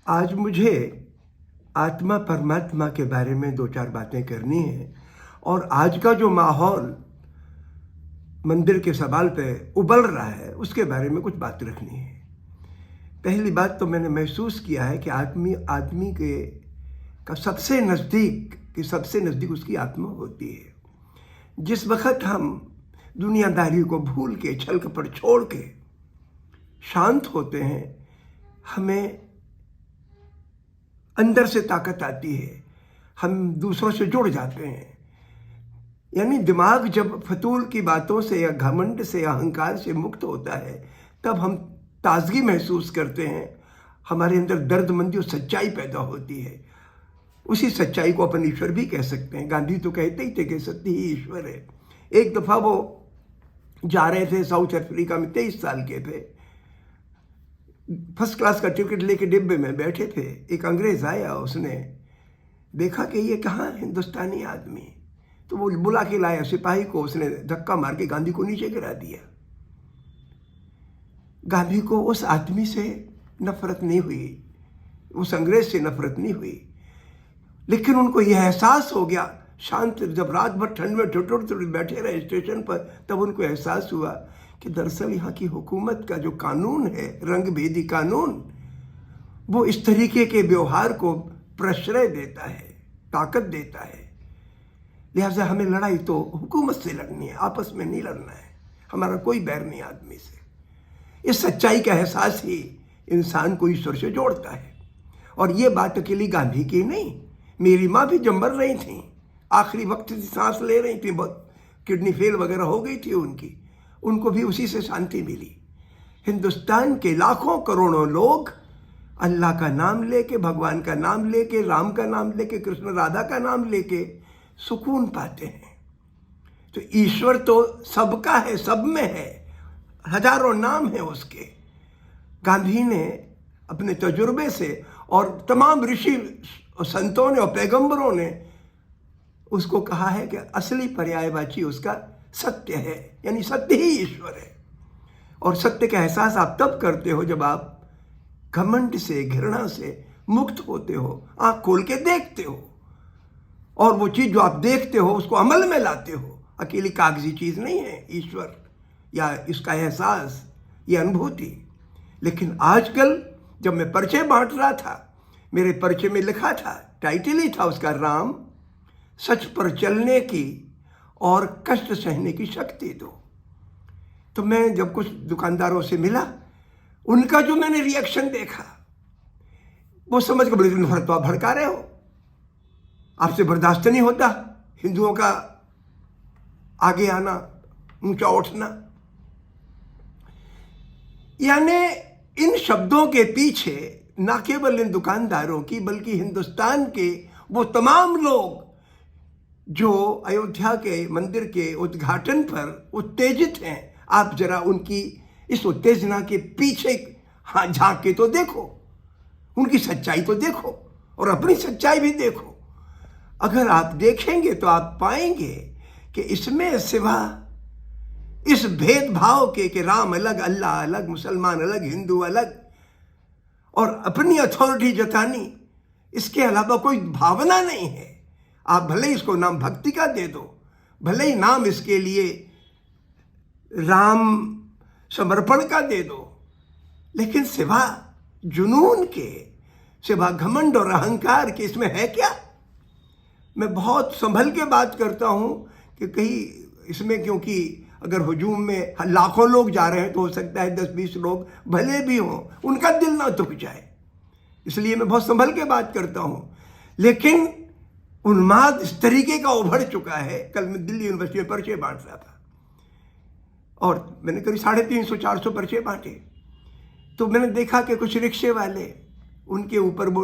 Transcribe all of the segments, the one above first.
आज मुझे आत्मा परमात्मा के बारे में दो चार बातें करनी है। और आज का जो माहौल मंदिर के सवाल पे उबल रहा है उसके बारे में कुछ बात रखनी है। पहली बात तो मैंने महसूस किया है कि आदमी के का सबसे नज़दीक उसकी आत्मा होती है। जिस वक्त हम दुनियादारी को भूल के छल कपट छोड़ के शांत होते हैं, हमें अंदर से ताकत आती है, हम दूसरों से जुड़ जाते हैं। यानी दिमाग जब फतूल की बातों से या घमंड से या अहंकार से मुक्त होता है तब हम ताजगी महसूस करते हैं, हमारे अंदर दर्दमंदी और सच्चाई पैदा होती है। उसी सच्चाई को अपन ईश्वर भी कह सकते हैं। गांधी तो कहते ही थे कि सत्य ही ईश्वर है। एक दफ़ा वो जा रहे थे साउथ अफ्रीका में, 23 साल के थे, फर्स्ट क्लास का टिकट लेके डिब्बे में बैठे थे। एक अंग्रेज आया, उसने देखा कि ये कहाँ हिंदुस्तानी आदमी, तो वो बुला के लाया सिपाही को, उसने धक्का मार के गांधी को नीचे गिरा दिया। गांधी को उस आदमी से नफरत नहीं हुई, उस अंग्रेज से नफरत नहीं हुई, लेकिन उनको यह एहसास हो गया, शांत जब रात भर ठंड में ठुठुर बैठे रहे स्टेशन पर, तब उनको एहसास हुआ कि दरअसल यहाँ की हुकूमत का जो कानून है, रंगभेदी कानून, वो इस तरीके के व्यवहार को प्रश्रय देता है, ताकत देता है। लिहाजा हमें लड़ाई तो हुकूमत से लड़नी है, आपस में नहीं लड़ना है। हमारा कोई बैर नहीं आदमी से। इस सच्चाई का एहसास ही इंसान को ईश्वर से जोड़ता है। और ये बात अकेली गांधी की नहीं, मेरी माँ भी जब मर रही थी, आखिरी वक्त सांस ले रही थी, बहुत किडनी फेल वगैरह हो गई थी उनकी, उनको भी उसी से शांति मिली। हिंदुस्तान के लाखों करोड़ों लोग अल्लाह का नाम लेके, भगवान का नाम लेके, राम का नाम लेके, कृष्ण राधा का नाम लेके सुकून पाते हैं। तो ईश्वर तो सबका है, सब में है, हजारों नाम है उसके। गांधी ने अपने तजुर्बे से और तमाम ऋषि संतों ने और पैगंबरों ने उसको कहा है कि असली पर्यायवाची उसका सत्य है, यानी सत्य ही ईश्वर है। और सत्य का एहसास आप तब करते हो जब आप घमंड से, घृणा से मुक्त होते हो, आंख खोल के देखते हो, और वो चीज जो आप देखते हो उसको अमल में लाते हो। अकेली कागजी चीज नहीं है ईश्वर या इसका एहसास, ये अनुभूति। लेकिन आजकल जब मैं पर्चे बांट रहा था, मेरे पर्चे में लिखा था, टाइटल ही था उसका, राम सच पर चलने की और कष्ट सहने की शक्ति दो। तो मैं जब कुछ दुकानदारों से मिला, उनका जो मैंने रिएक्शन देखा, वो समझ के बड़ी नफरत, तो आप भड़का रहे हो, आपसे बर्दाश्त नहीं होता हिंदुओं का आगे आना, ऊंचा उठना। यानी इन शब्दों के पीछे न केवल इन दुकानदारों की बल्कि हिंदुस्तान के वो तमाम लोग जो अयोध्या के मंदिर के उद्घाटन पर उत्तेजित हैं, आप जरा उनकी इस उत्तेजना के पीछे झांक के तो देखो, उनकी सच्चाई तो देखो और अपनी सच्चाई भी देखो। अगर आप देखेंगे तो आप पाएंगे कि इसमें सिवा इस भेदभाव के कि राम अलग, अल्लाह अलग, मुसलमान अलग, हिंदू अलग, और अपनी अथॉरिटी जतानी, इसके अलावा कोई भावना नहीं है। आप भले इसको नाम भक्ति का दे दो, भले ही नाम इसके लिए राम समर्पण का दे दो, लेकिन सिवा जुनून के, सिवा घमंड और अहंकार के इसमें है क्या? मैं बहुत संभल के बात करता हूं कि कहीं इसमें, क्योंकि अगर हुजूम में लाखों लोग जा रहे हैं तो हो सकता है 10-20 लोग भले भी हों, उनका दिल ना दुख जाए, इसलिए मैं बहुत संभल के बात करता हूं। लेकिन उन्माद इस तरीके का उभर चुका है। कल मैं दिल्ली यूनिवर्सिटी में पर्चे बांट रहा था और मैंने करीब 350-400 पर्चे बांटे। तो मैंने देखा कि कुछ रिक्शे वाले, उनके ऊपर वो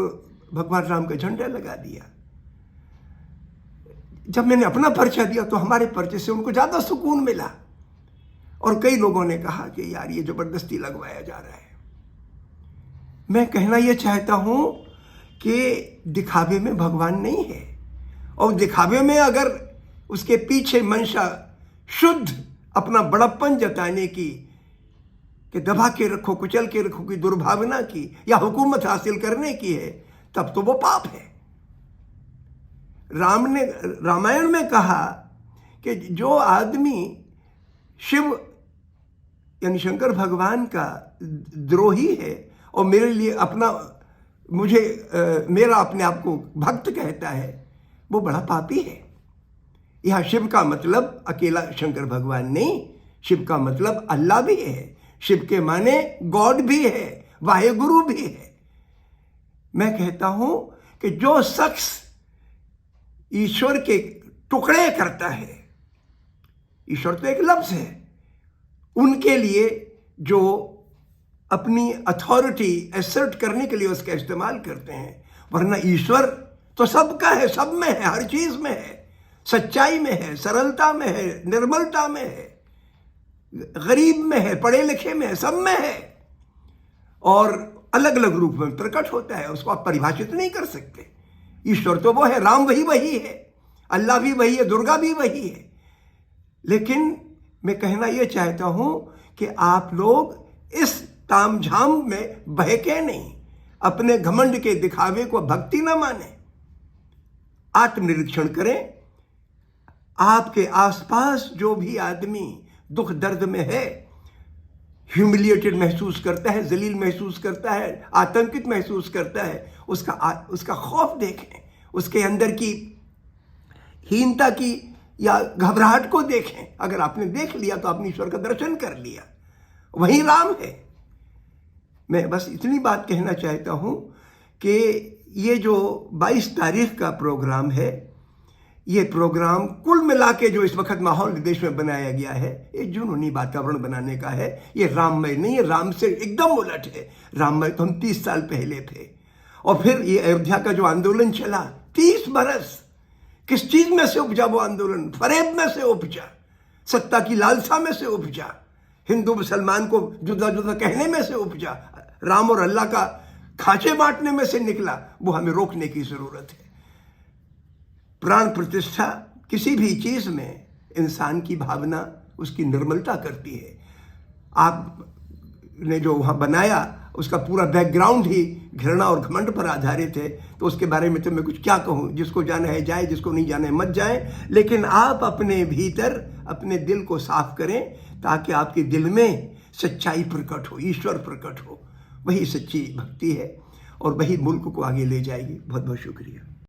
भगवान राम का झंडा लगा दिया। जब मैंने अपना पर्चा दिया तो हमारे पर्चे से उनको ज़्यादा सुकून मिला, और कई लोगों ने कहा कि यार ये ज़बरदस्ती लगवाया जा रहा है। मैं कहना ये चाहता हूँ कि दिखावे में भगवान नहीं है, और दिखावे में अगर उसके पीछे मंशा शुद्ध अपना बड़प्पन जताने की, कि दबा के रखो, कुचल के रखो की दुर्भावना की या हुकूमत हासिल करने की है, तब तो वो पाप है। राम ने रामायण में कहा कि जो आदमी शिव यानी शंकर भगवान का द्रोही है और मेरे लिए मेरा अपने आप को भक्त कहता है, वो बड़ा पापी है। यह शिव का मतलब अकेला शंकर भगवान नहीं, शिव का मतलब अल्लाह भी है, शिव के माने गॉड भी है, वाहेगुरु भी है। मैं कहता हूं कि जो शख्स ईश्वर के टुकड़े करता है, ईश्वर तो एक लफ्ज है, उनके लिए जो अपनी अथॉरिटी एसर्ट करने के लिए उसका इस्तेमाल करते हैं, वरना ईश्वर तो सबका है, सब में है, हर चीज में है, सच्चाई में है, सरलता में है, निर्मलता में है, गरीब में है, पढ़े लिखे में है, सब में है, और अलग अलग रूप में प्रकट होता है, उसको आप परिभाषित नहीं कर सकते। ईश्वर तो वो है, राम वही है, अल्लाह भी वही है, दुर्गा भी वही है। लेकिन मैं कहना यह चाहता हूं कि आप लोग इस तामझाम में बहके नहीं, अपने घमंड के दिखावे को भक्ति ना माने, आत्मनिरीक्षण करें। आपके आसपास जो भी आदमी दुख दर्द में है, ह्यूमिलिएटेड महसूस करता है, जलील महसूस करता है, आतंकित महसूस करता है, उसका खौफ देखें, उसके अंदर की हीनता की या घबराहट को देखें। अगर आपने देख लिया तो आपने ईश्वर का दर्शन कर लिया, वही राम है। मैं बस इतनी बात कहना चाहता हूं कि ये जो 22 तारीख का प्रोग्राम है, ये प्रोग्राम कुल मिला के जो इस वक्त माहौल देश में बनाया गया है, ये जुनूनी वातावरण बनाने का है। ये राममय नहीं है, राम से एकदम उलट है। राममय तो हम 30 साल पहले थे। और फिर ये अयोध्या का जो आंदोलन चला 30 बरस, किस चीज में से उपजा वो आंदोलन? फरेब में से उपजा, सत्ता की लालसा में से उपजा, हिंदू मुसलमान को जुदा जुदा कहने में से उपजा, राम और अल्लाह का खांचे बांटने में से निकला। वो हमें रोकने की जरूरत है। प्राण प्रतिष्ठा किसी भी चीज में इंसान की भावना, उसकी निर्मलता करती है। आपने जो वहां बनाया उसका पूरा बैकग्राउंड ही घृणा और घमंड पर आधारित है, तो उसके बारे में तो मैं कुछ क्या कहूँ। जिसको जाना है जाए, जिसको नहीं जाना है मत जाए। लेकिन आप अपने भीतर अपने दिल को साफ करें, ताकि आपके दिल में सच्चाई प्रकट हो, ईश्वर प्रकट हो। वही सच्ची भक्ति है और वही मुल्क को आगे ले जाएगी। बहुत बहुत शुक्रिया।